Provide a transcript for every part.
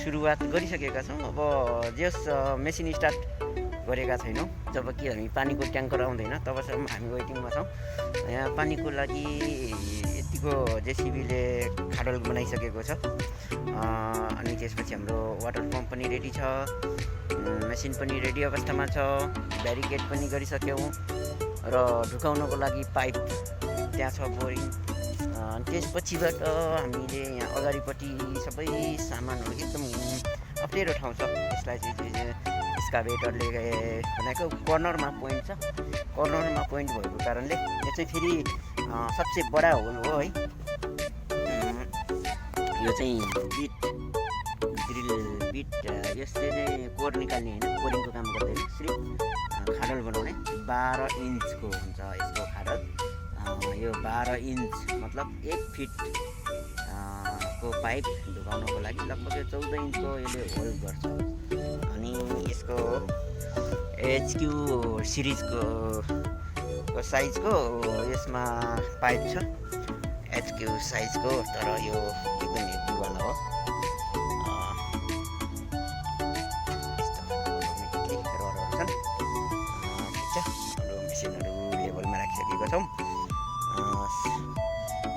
सुरुवात गरिसकेका छौँ। अब जस मेसिन स्टार्ट गरेका छैनौँ। जब कि हामी पानीको ट्याङ्कर आउँदैन तबसम्म हामी वेटिङमा छौँ। यहाँ पानीको लागि यतिको जेसिबीले खाडल बनाइसकेको छ। अनि त्यसपछि हाम्रो वाटर पम्प पनि रेडी छ, मेसिन पनि रेडी अवस्थामा छ, ब्यारिकेड पनि गरिसक्यौँ र ढुकाउनको लागि पाइप त्यहाँ छ, बोरिङ। त्यसपछिबाट हामीले यहाँ अगाडिपट्टि सबै सामानहरू एकदम अप्ठ्यारो ठाउँ छ। यसलाई चाहिँ एक्सकाभेटरले बनाएको कर्नरमा पोइन्ट छ। कर्नरमा पोइन्ट भएको कारणले यो चाहिँ फेरि सबसे बडा होल हो है। यो चाहिँ ड्रिल बिट यसले चाहिँ कोर निकाल्ने होइन, कोरिङको काम गर्दैन, सिर्फ खाडल बनाउने। 12 इन्चको हुन्छ यसको खाडल। यो 12 इन्च मतलब 1 फिट को पाइप ढुकाउनको लागि लगभग 14 इन्चको यसले होल गर्छ। अनि यसको HQ सिरिजको साइजको यसमा पाइप छ, HQ साइजको, तर यो एकदम हेभीवाला हो। मेसिनहरू लेभलमा राखिसकेका छौँ।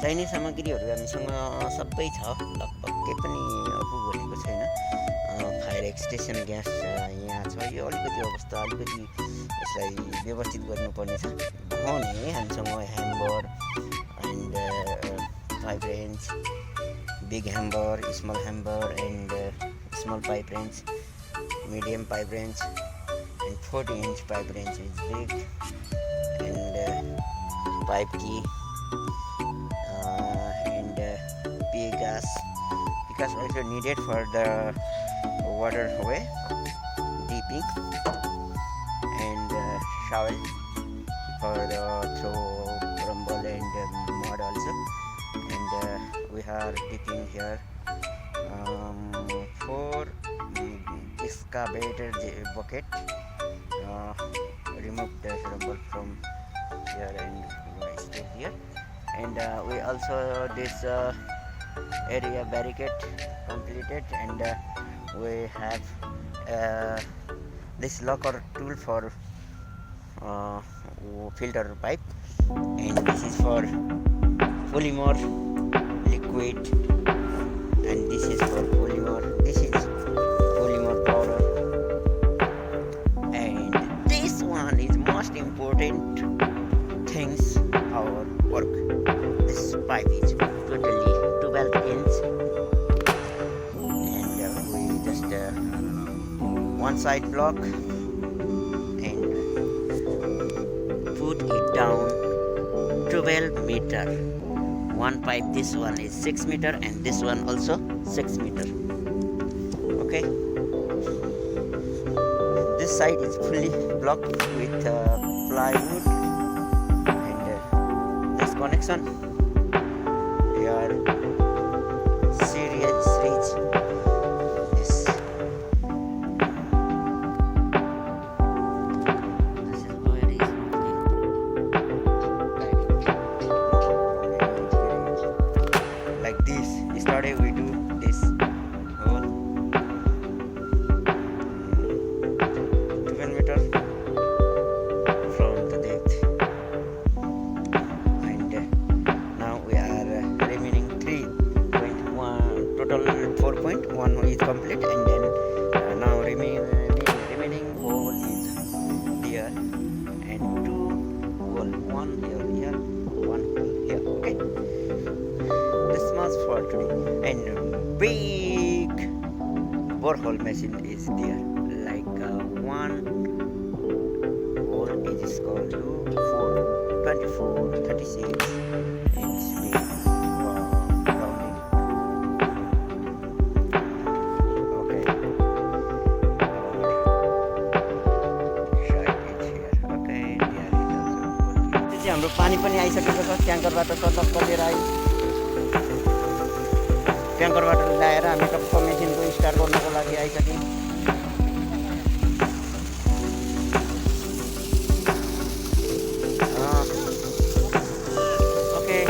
चाहिने सामग्रीहरू हामीसँग सबै छ, लगभग केही पनि अपुग भनेको छैन। फायर एक्सटेन्सन ग्यास यहाँ छ। यो अलिकति अवस्था अलिकति यसलाई व्यवस्थित गर्नुपर्नेछ भने हामीसँग hammer and pipe wrench, big hammer, small hammer and small pipe wrench, medium pipe wrench, and 40-inch pipe wrench is big, and pipe key, and P-gas also needed for the waterway deeping, and shovel for the throw rumble and mud also, and we are dipping here 4 excavator bucket, remove the rumble from here and stay here, and we also this area barricade completed, and we have this locker tool for filter pipe, and this is for polymer liquid, and this is for polymer, this is polymer powder, and this one is most important things our work. This pipe is totally 12 inch, and we just one side block and put it down 12 meter. One pipe, this one is 6 meter, and this one also 6 meter. Okay, this side is fully blocked with plywood, and this connection here serious reach this is where it is. Like this yesterday we do this hole 12 meter from the depth, and now we are remaining 3.1, total 4.1 is complete, and then now remaining hole is there, and 2 hole, 1 here, 1 here. Okay, this much for today, and big borehole machine is there, like one hole is equal to 24-36 inch deep. Rounding. Okay, side is here. Okay, there is also. चाहिँ हाम्रो पानी पनि आइसकेको छ, ट्याङ्करबाट टक्क लिएर आयो। ट्याङ्करबाट ल्याएर हामी टक्क मेसिनको स्टार्ट गर्नको लागि आइसक्यौँ। ओके,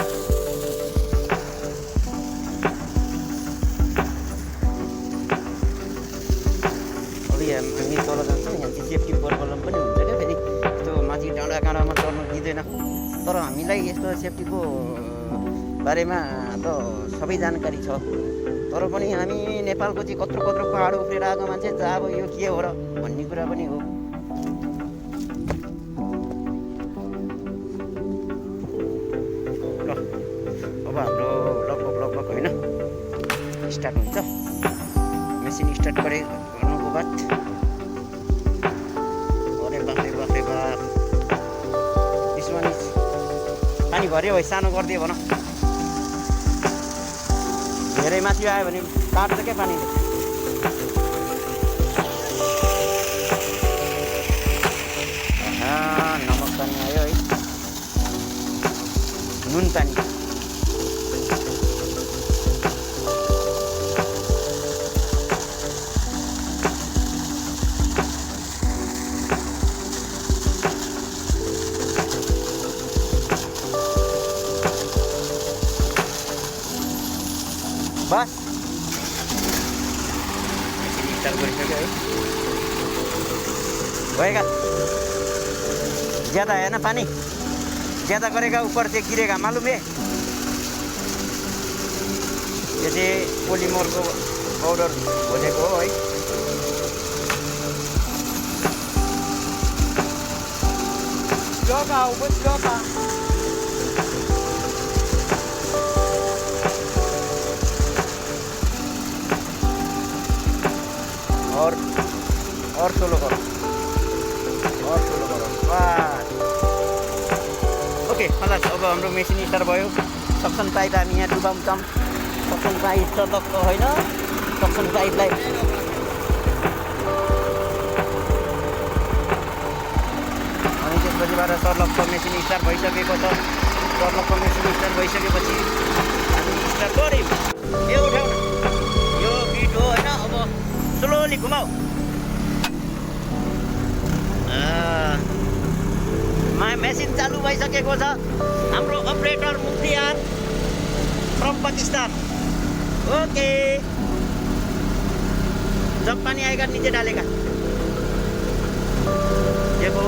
सेफ्टीको बारेमा त सबै जानकारी छ, तर पनि हामी नेपालको चाहिँ कत्रो कत्रो पहाड उफ्रेर आएको मान्छे त अब यो के हो र भन्ने कुरा पनि हो। ल अब हाम्रो लगभग होइन स्टार्ट हुन्छ। मेसिन स्टार्ट गर्नुको बाद अरे बाफ त्यसमा नि पानी भर्यो है, सानो गरिदियो भन, धेरै माथि आयो भने काट्छ क्या पानीले। नमक पानी आयो है, नुन पानी, बस स्टार्ट गरिसक्यो है। गएगा ज़्यादा है ना पानी, ज़्यादा करेगा ऊपर से गिरेगा, मालूम है। जैसे पोलीमर को पाउडर खोजेको हो है। और सोलो करो, बस ओके। खलास अब हाम्रो मेसिन स्टार्ट भयो। सक्सन पाइप हामी यहाँ डुबाउँछौँ। सक्सन पाइप सडकको होइन, सक्सन पाइपलाई अनि त्यसपछिबाट सर्लकको मेसिन स्टार्ट भइसकेको छ। सर्लकको मेसिन स्टार्ट भइसकेपछि हामी स्टार्ट गऱ्यौँ। यो उठाउ न, यो बिट हो होइन। अब स्लोली घुमाऊ। मेसिन चालू भइसकेको छ। हाम्रो operator Mukhtiar from Pakistan. Okay, जब पानी आएगा नीचे डालेगा। देखो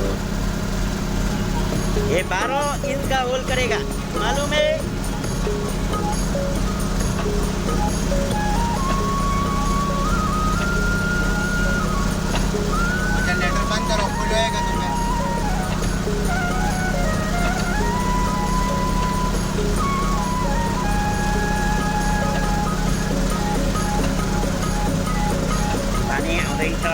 ये 12 इंच का होल करेगा, मालूम है। जनरेटर बंद करो, फुल होएगा तुम्हें। पानी आउँदैछ।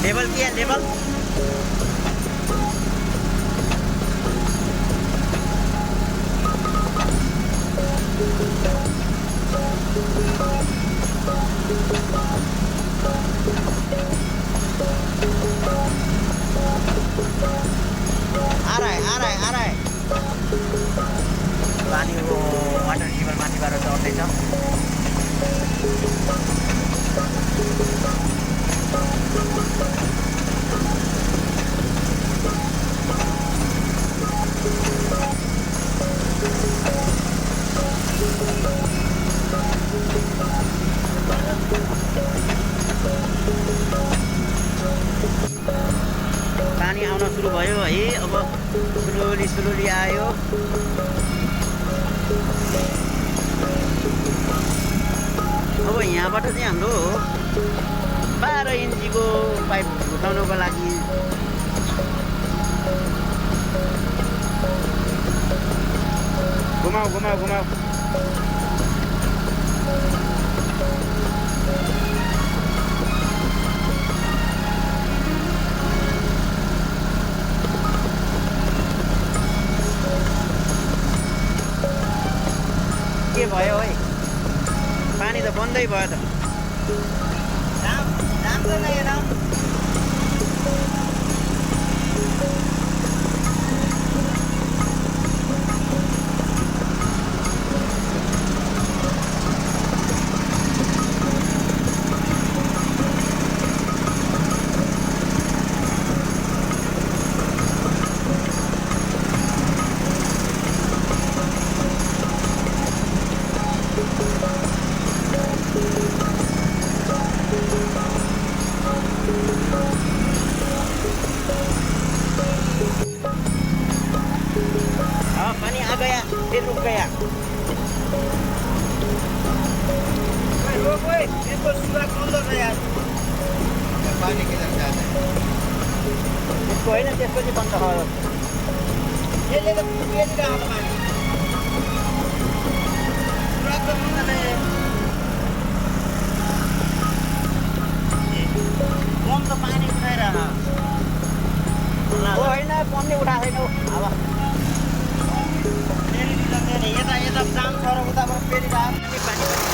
लेवल किया, लेवल आ रहा है। पानी वो वाटर टेबल माथिबाट चढ्दैछ। पानी आउन सुरु भयो है। अब सुरुली आयो। अब यहाँबाट चाहिँ हाम्रो 12 इन्चीको पाइप उठाउनको लागि घुमाऊ। के भयो है, पानी त बन्दै भयो त। राम्रो नै राम। त्यसपछि बन्द भयो यसले त पुगिरहेको छ पानी पुराको मजाले कम त पानी उठाइरह होइन पम्पले उठाएको छैन अब फेरि यता जाम छ र उताबाट फेरि पानी